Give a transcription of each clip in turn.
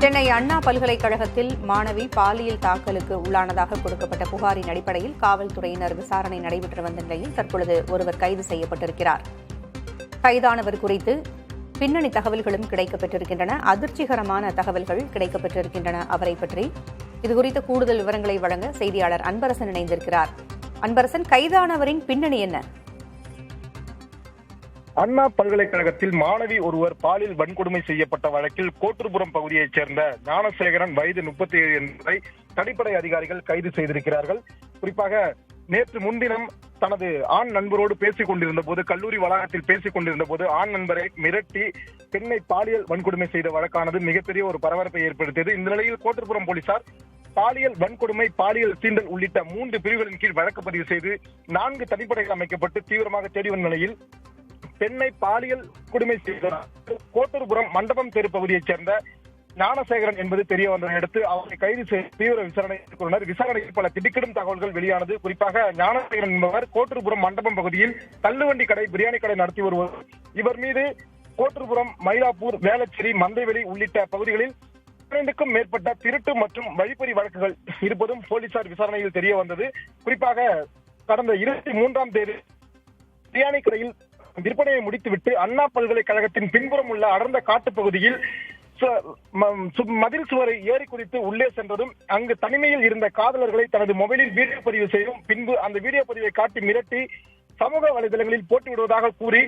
சென்னை அண்ணா பல்கலைக்கழகத்தில் மாணவி பாலியல் தாக்கலுக்கு உள்ளானதாக கொடுக்கப்பட்ட புகாரின் அடிப்படையில் காவல்துறையினர் விசாரணை நடைபெற்று வந்த நிலையில் தற்பொழுது ஒருவர் கைது செய்யப்பட்டிருக்கிறார். கைதானவர் குறித்து பின்னணி தகவல்களும் கிடைக்கப்பெற்றிருக்கின்றன. அதிர்ச்சிகரமான தகவல்கள் கிடைக்கப்பெற்றிருக்கின்றன. அவரை பற்றி இதுகுறித்த கூடுதல் விவரங்களை வழங்க செய்தியாளர் அன்பரசன் இணைந்திருக்கிறார். அன்பரசன், கைதானவரின் பின்னணி என்ன? அண்ணா பல்கலைக்கழகத்தில் மாணவி ஒருவர் பாலியல் வன்கொடுமை செய்யப்பட்ட வழக்கில் கோட்டூர்புரம் பகுதியைச் சேர்ந்த ஞானசேகரன் வயது 37 என்பதை தனிப்படை அதிகாரிகள் கைது செய்திருக்கிறார்கள். குறிப்பாக நேற்று முன்தினம் தனது ஆண் நண்பரோடு பேசிக் கொண்டிருந்த போது, கல்லூரி வளாகத்தில் பேசிக் கொண்டிருந்த போது ஆண் நண்பரை மிரட்டி பெண்ணை பாலியல் வன்கொடுமை செய்த வழக்கானது மிகப்பெரிய ஒரு பரபரப்பை ஏற்படுத்தியது. இந்த நிலையில் கோட்டூர்புரம் போலீசார் பாலியல் வன்கொடுமை, பாலியல் சீண்டல் உள்ளிட்ட 3 பிரிவுகளின் கீழ் வழக்கு பதிவு செய்து 4 தனிப்படைகள் அமைக்கப்பட்டு தீவிரமாக தேடி வந்த நிலையில் பெண்ணை பாலியல் கொடுமை செய்த கோட்டூர்புரம் மண்டபம் தெரு பகுதியைச் சேர்ந்த ஞானசேகரன் என்பது தெரிய வந்ததை அடுத்து அவரை கைது செய்து தீவிர விசாரணை மேற்கொண்டனர். விசாரணையில் பல திடுக்கிடும் தகவல்கள் வெளியானது. குறிப்பாக ஞானசேகரன் என்பவர் கோட்டூர்புரம் மண்டபம் பகுதியில் தள்ளுவண்டி கடை, பிரியாணி கடை நடத்தி வருவர். இவர் மீது கோட்டூர்புரம், மயிலாப்பூர், வேளச்சேரி, மந்தைவெளி உள்ளிட்ட பகுதிகளில் 12க்கும் மேற்பட்ட திருட்டு மற்றும் வழிப்பறி வழக்குகள் இருப்பதும் போலீசார் விசாரணையில் தெரிய வந்தது. குறிப்பாக கடந்த 23ஆம் தேதி பிரியாணி கடையில் விற்பனையை முடித்துவிட்டு அண்ணா பல்கலைக்கழகத்தின் பின்புறம் உள்ள அடர்ந்த காட்டு பகுதியில் மதில் சுவரை ஏறி குதித்து உள்ளே சென்றதும் அங்கு தனிமையில் இருந்த காதலர்களை தனது மொபைலில் வீடியோ பதிவு செய்யும், பின்பு அந்த வீடியோ பதிவை காட்டி மிரட்டி சமூக வலைதளங்களில் போட்டுவிடுவதாக கூறி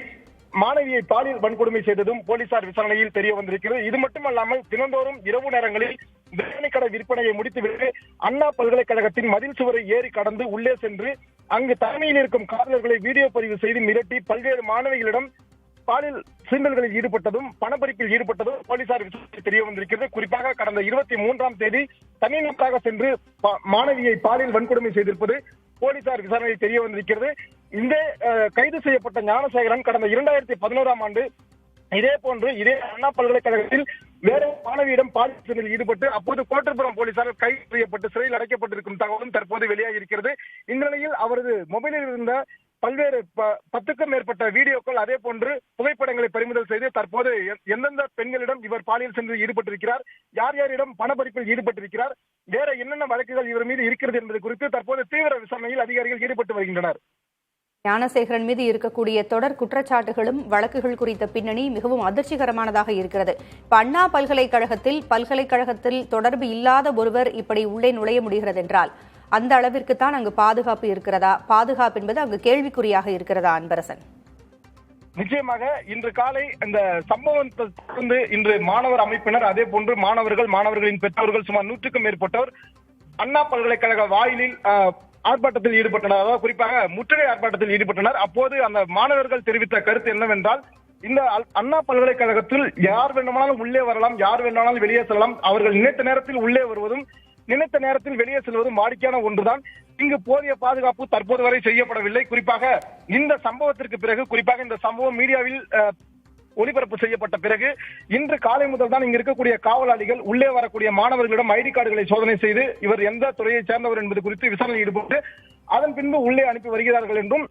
மாணவியை பாலியல் வன்கொடுமை செய்ததும் போலீசார் விசாரணையில் தெரிய வந்திருக்கிறது. இது மட்டுமல்லாமல் தினந்தோறும் இரவு நேரங்களில் பிரியாணி கடை விற்பனையை முடித்துவிட்டு அண்ணா பல்கலைக்கழகத்தின் மதில் சுவரை ஏறி கடந்து உள்ளே சென்று அங்கு தனிமையில் இருக்கும் காதலர்களை வீடியோ பதிவு செய்து மிரட்டி பல்வேறு மாணவிகளிடம் பாலியல் சீண்டல்களில் ஈடுபட்டதும், பணப்பறிப்பில் ஈடுபட்டதும் போலீசார் விசாரணை தெரிய வந்திருக்கிறது. குறிப்பாக கடந்த 23ஆம் தேதி தனிநபராக சென்று மாணவியை பாலியல் வன்கொடுமை செய்திருப்பது போலீசார் விசாரணையில் தெரிய வந்திருக்கிறது. இந்த கைது செய்யப்பட்ட ஞானசேகரன் கடந்த 2011ஆம் ஆண்டு இதே அண்ணா பல்கலைக்கழகத்தில் வேற மாணவியிடம் பாலியல் சீண்டலில் ஈடுபட்டு அப்போது கோட்டூர்புரம் போலீசார் கைது செய்யப்பட்டு சிறையில் அடைக்கப்பட்டிருக்கும் தகவலும் தற்போது வெளியாகி இருக்கிறது. இந்த நிலையில் அவரது மொபைலில் இருந்த பல்வேறு 10க்கும் மேற்பட்ட வீடியோக்கள், அதே போன்று புகைப்படங்களை பறிமுதல் செய்து தற்போது எந்தெந்த பெண்களிடம் இவர் பாலியல் சீண்டலில் ஈடுபட்டிருக்கிறார், யார் யாரிடம் பணப்பறிப்பில் ஈடுபட்டிருக்கிறார், வேற என்னென்ன வழக்குகள் இவர் மீது இருக்கிறது என்பது குறித்து தற்போது தீவிர விசாரணையில் அதிகாரிகள் ஈடுபட்டு வருகின்றனர். ஞானசேகரன் மீது இருக்கக்கூடிய தொடர் குற்றச்சாட்டுகளும் வழக்குகள் குறித்த பின்னணி மிகவும் அதிர்ச்சிகரமானதாக இருக்கிறது. இப்ப அண்ணா பல்கலைக்கழகத்தில் தொடர்பு இல்லாத ஒருவர் இப்படி உள்ளே நுழைய முடிகிறது என்றால் அந்த அளவிற்கு தான் அங்கு பாதுகாப்பு இருக்கிறதா? பாதுகாப்பு என்பது அங்கு கேள்விக்குறியாக இருக்கிறதா? அன்பரசன், நிச்சயமாக இன்று காலை இந்த சம்பவத்தை தொடர்ந்து இன்று மாணவர் அமைப்பினர், அதே போன்று மாணவர்களின் பெற்றோர்கள் சுமார் 100க்கும் மேற்பட்டோர் அண்ணா பல்கலைக்கழக வாயிலில் ஆர்ப்பாட்டத்தில் ஈடுபட்டனர். அதாவது குறிப்பாக முற்றுகை ஆர்ப்பாட்டத்தில் ஈடுபட்டனர். அப்போது அந்த மாணவர்கள் தெரிவித்த கருத்து என்னவென்றால், இந்த அண்ணா பல்கலைக்கழகத்தில் யார் வேண்டுமானாலும் உள்ளே வரலாம், யார் வேண்டுமானாலும் வெளியே செல்லலாம். அவர்கள் நினைத்த நேரத்தில் உள்ளே வருவதும் நினைத்த நேரத்தில் வெளியே செல்வதும் வாடிக்கையான ஒன்றுதான். இங்கு போதிய பாதுகாப்பு தற்போது வரை செய்யப்படவில்லை. குறிப்பாக இந்த சம்பவத்திற்கு பிறகு, குறிப்பாக இந்த சம்பவம் மீடியாவில் ஒளிபரப்பு செய்யப்பட்ட பிறகு இன்று காலை முதல் தான் இங்கு இருக்கக்கூடிய காவலாளிகள் உள்ளே வரக்கூடிய மாணவர்களிடம் ஐடி கார்டுகளை சோதனை செய்து இவர் எந்த துறையை சேர்ந்தவர் என்பது குறித்து விசாரணை ஈடுபட்டு அதன் பின்பு உள்ளே அனுப்பி வருகிறார்கள் என்றும்,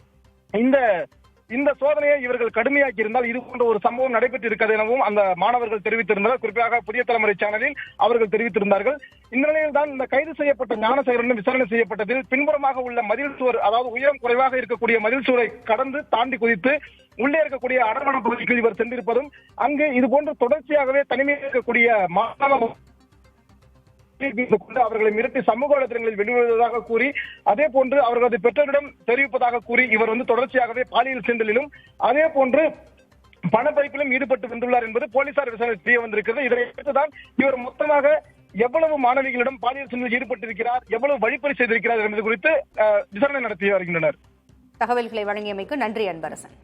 இந்த சோதனையை இவர்கள் கடுமையாக்கி இருந்தால் இது போன்ற ஒரு சம்பவம் நடைபெற்று இருக்கிறது எனவும் அந்த மாணவர்கள் தெரிவித்திருந்தனர். குறிப்பாக புதிய தலைமுறை சேனலில் அவர்கள் தெரிவித்திருந்தார்கள். இந்த நிலையில் தான் இந்த கைது செய்யப்பட்ட ஞானசேகரன் விசாரணை செய்யப்பட்டதில் பின்புறமாக உள்ள மதில் சுவர், அதாவது உயரம் குறைவாக இருக்கக்கூடிய மதில் சுவரை கடந்து தாண்டி குதித்து உள்ளே இருக்கக்கூடிய அடர்மான பகுதிக்கு இவர் சென்றிருப்பதும், அங்கு இது போன்று தொடர்ச்சியாகவே தனிமையில் இருக்கக்கூடிய மாணவ அவர்களை மிரட்டி சமூக வலைதளங்களில் வெளிவருவதாக கூறி, அதே போன்று அவர்களது பெற்றோரிடம் தெரிவிப்பதாக கூறி இவர் தொடர்ச்சியாகவே பாலியல் சீண்டலிலும் அதே போன்று பணப்பறிப்பிலும் ஈடுபட்டு வந்துள்ளார் என்பது போலீசார் விசாரணை தெரிய வந்திருக்கிறது. இதனை அடுத்துதான் இவர் மொத்தமாக எவ்வளவு மாணவிகளிடம் பாலியல் சீண்டலில் ஈடுபட்டிருக்கிறார், எவ்வளவு வழிப்பறி செய்திருக்கிறார் என்பது குறித்து விசாரணை நடத்தி வருகின்றனர். தகவல்களை வழங்கியமைக்கு நன்றி அன்பரசன்.